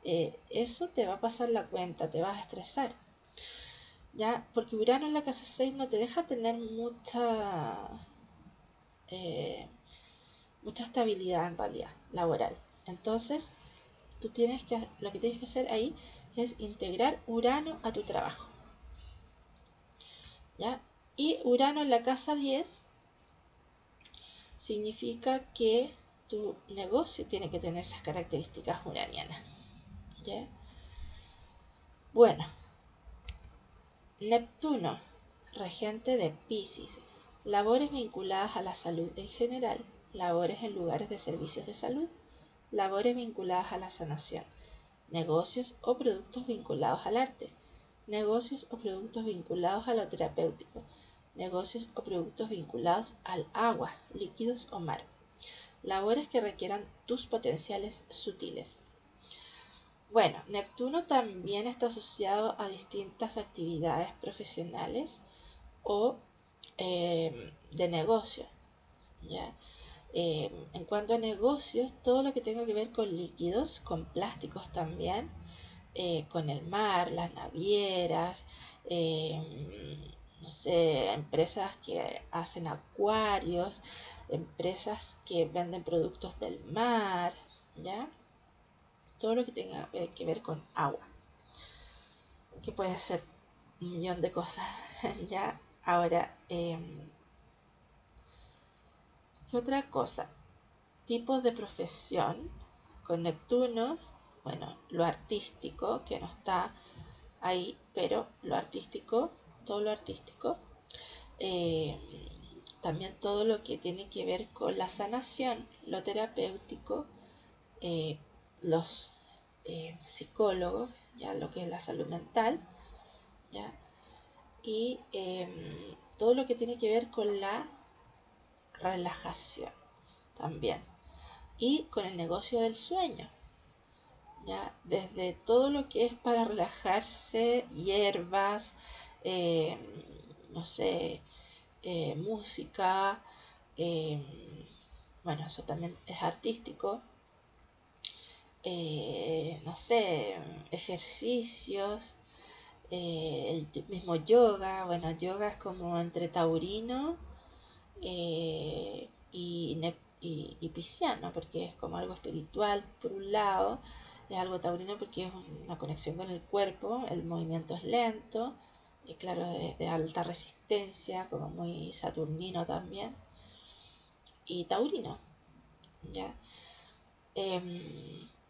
eso te va a pasar la cuenta, te vas a estresar, ¿ya? Porque Urano en la casa 6 no te deja tener eh, mucha estabilidad en realidad laboral. Entonces, lo que tienes que hacer ahí es integrar Urano a tu trabajo, ¿ya? Y Urano en la casa 10 significa que tu negocio tiene que tener esas características uranianas, ¿ya? Bueno, Neptuno, regente de Piscis, labores vinculadas a la salud en general, labores en lugares de servicios de salud, labores vinculadas a la sanación, negocios o productos vinculados al arte, negocios o productos vinculados a lo terapéutico, negocios o productos vinculados al agua, líquidos o mar, labores que requieran tus potenciales sutiles. Bueno, Neptuno también está asociado a distintas actividades profesionales o de negocio, ¿ya? En cuanto a negocios, todo lo que tenga que ver con líquidos, con plásticos también, con el mar, las navieras, no sé, empresas que hacen acuarios, empresas que venden productos del mar, ¿ya? Todo lo que tenga que ver con agua, que puede ser un millón de cosas, ¿ya? Ahora, ¿qué otra cosa? Tipos de profesión con Neptuno, bueno, lo artístico, que no está ahí, pero lo artístico, todo lo artístico, eh, también todo lo que tiene que ver con la sanación, lo terapéutico, los psicólogos, ya lo que es la salud mental, ya, y todo lo que tiene que ver con la relajación también, y con el negocio del sueño, ya, desde todo lo que es para relajarse, hierbas, eh, no sé, música, eh, bueno, eso también es artístico, no sé, ejercicios, el mismo yoga. Bueno, yoga es como entre taurino y pisciano, porque es como algo espiritual por un lado, es algo taurino porque es una conexión con el cuerpo, el movimiento es lento, y claro, de alta resistencia, como muy saturnino también, y taurino, ¿ya?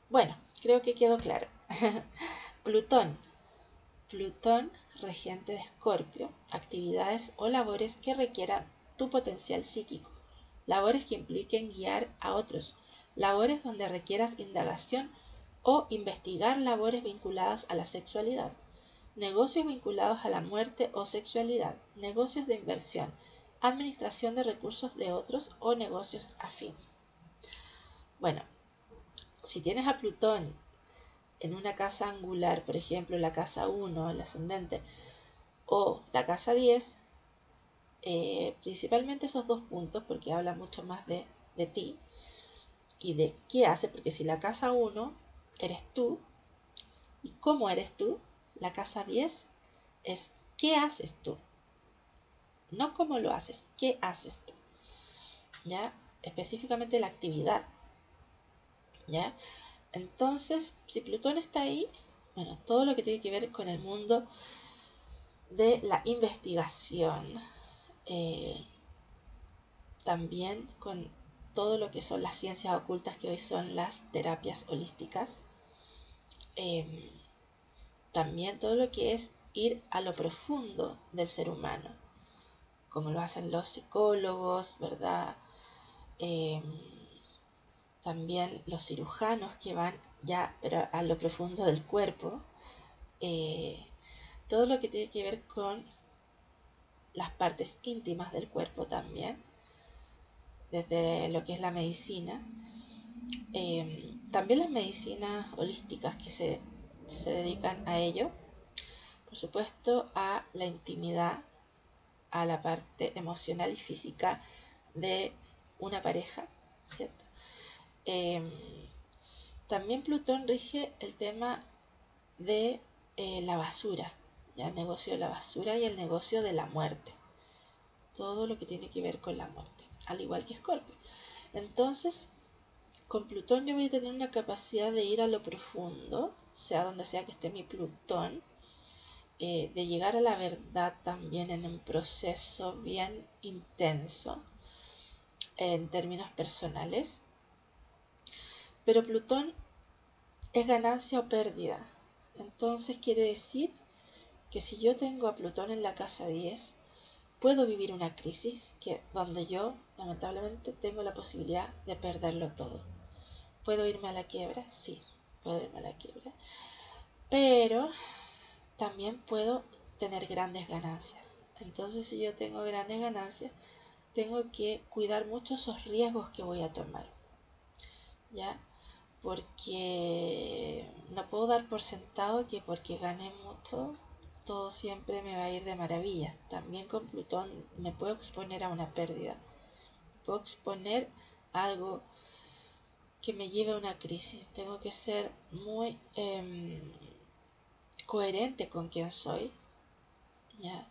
Bueno, creo que quedó claro. Plutón. Plutón, regente de Escorpio, actividades o labores que requieran tu potencial psíquico, labores que impliquen guiar a otros, labores donde requieras indagación o investigar labores vinculadas a la sexualidad, negocios vinculados a la muerte o sexualidad, negocios de inversión, administración de recursos de otros o negocios afín. Bueno, si tienes a Plutón en una casa angular, por ejemplo, la casa 1, el ascendente, o la casa 10, principalmente esos dos puntos, porque habla mucho más de ti y de qué hace, porque si la casa 1 eres tú y cómo eres tú, la casa 10 es qué haces tú, no cómo lo haces, qué haces tú, ¿ya? Específicamente la actividad, ¿ya? Entonces, si Plutón está ahí, bueno, todo lo que tiene que ver con el mundo de la investigación, también con todo lo que son las ciencias ocultas, que hoy son las terapias holísticas, eh, también todo lo que es ir a lo profundo del ser humano, como lo hacen los psicólogos, ¿verdad? Eh, También los cirujanos que van ya, pero a lo profundo del cuerpo, eh, todo lo que tiene que ver con las partes íntimas del cuerpo también, desde lo que es la medicina. También las medicinas holísticas que se dedican a ello, por supuesto, a la intimidad, a la parte emocional y física de una pareja, ¿cierto? Eh, También Plutón rige el tema de la basura, ya el negocio de la basura y el negocio de la muerte, todo lo que tiene que ver con la muerte, al igual que Escorpio. Entonces, con Plutón yo voy a tener una capacidad de ir a lo profundo, sea donde sea que esté mi Plutón, de llegar a la verdad también en un proceso bien intenso en términos personales. Pero Plutón es ganancia o pérdida. Entonces quiere decir que si yo tengo a Plutón en la casa 10, puedo vivir una crisis donde yo lamentablemente tengo la posibilidad de perderlo todo. ¿Puedo irme a la quiebra? Sí, puedo irme a la quiebra. Pero también puedo tener grandes ganancias. Entonces, si yo tengo grandes ganancias, tengo que cuidar mucho esos riesgos que voy a tomar, ¿ya? Porque no puedo dar por sentado que porque gane mucho, todo siempre me va a ir de maravilla. También con Plutón me puedo exponer a una pérdida, puedo exponer a algo que me lleve a una crisis. Tengo que ser muy coherente con quien soy, ¿ya?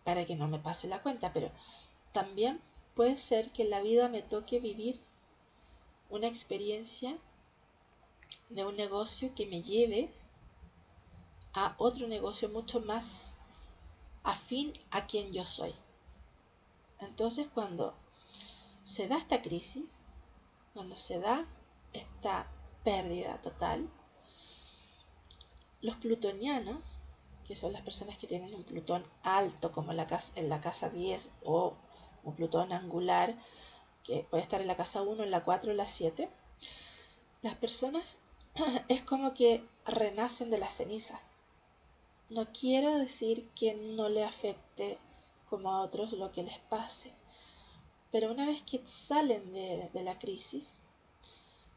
Para que no me pase la cuenta, pero también puede ser que en la vida me toque vivir una experiencia de un negocio que me lleve a otro negocio mucho más afín a quien yo soy. Entonces, cuando se da esta crisis, cuando se da esta pérdida total, los plutonianos, que son las personas que tienen un Plutón alto, como en la casa 10, o un Plutón angular, que puede estar en la casa 1, en la 4, en la 7, las personas es como que renacen de las cenizas. No quiero decir que no le afecte como a otros lo que les pase, pero una vez que salen de la crisis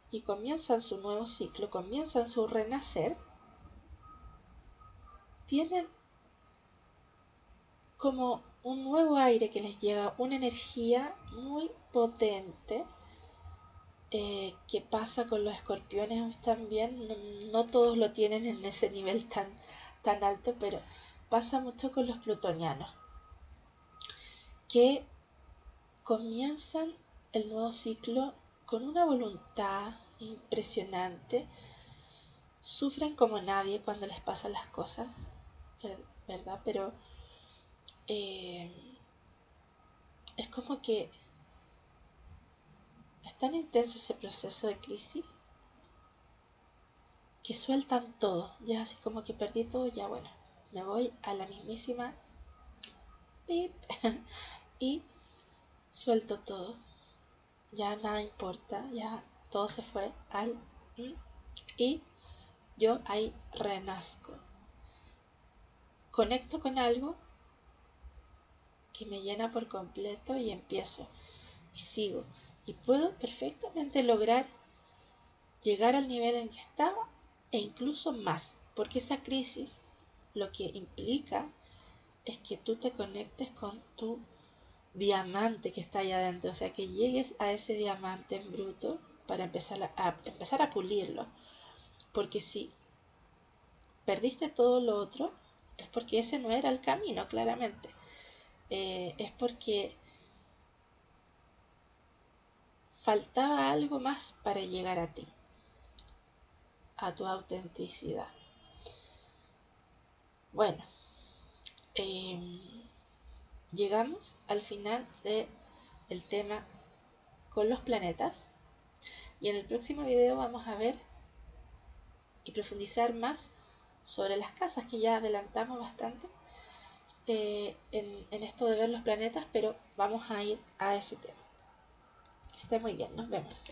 y comienzan su nuevo ciclo, comienzan su renacer, tienen como un nuevo aire que les llega, una energía muy potente, que pasa con los escorpiones también. No, no todos lo tienen en ese nivel tan alto, pero pasa mucho con los plutonianos, que comienzan el nuevo ciclo con una voluntad impresionante, sufren como nadie cuando les pasan las cosas, ¿verdad? Pero es como que es tan intenso ese proceso de crisis que sueltan todo, ya así como que perdí todo, ya bueno, me voy a la mismísima pip y suelto todo, ya nada importa, ya todo se fue al y yo ahí renazco, conecto con algo que me llena por completo y empiezo y sigo y puedo perfectamente lograr llegar al nivel en que estaba e incluso más, porque esa crisis lo que implica es que tú te conectes con tu diamante que está ahí adentro, o sea, que llegues a ese diamante en bruto para empezar a pulirlo, porque si perdiste todo lo otro, es porque ese no era el camino, claramente. Es porque faltaba algo más para llegar a ti, a tu autenticidad. Bueno, llegamos al final del tema con los planetas y en el próximo video vamos a ver y profundizar más sobre las casas, que ya adelantamos bastante en esto de ver los planetas, pero vamos a ir a ese tema. Que esté muy bien, nos vemos.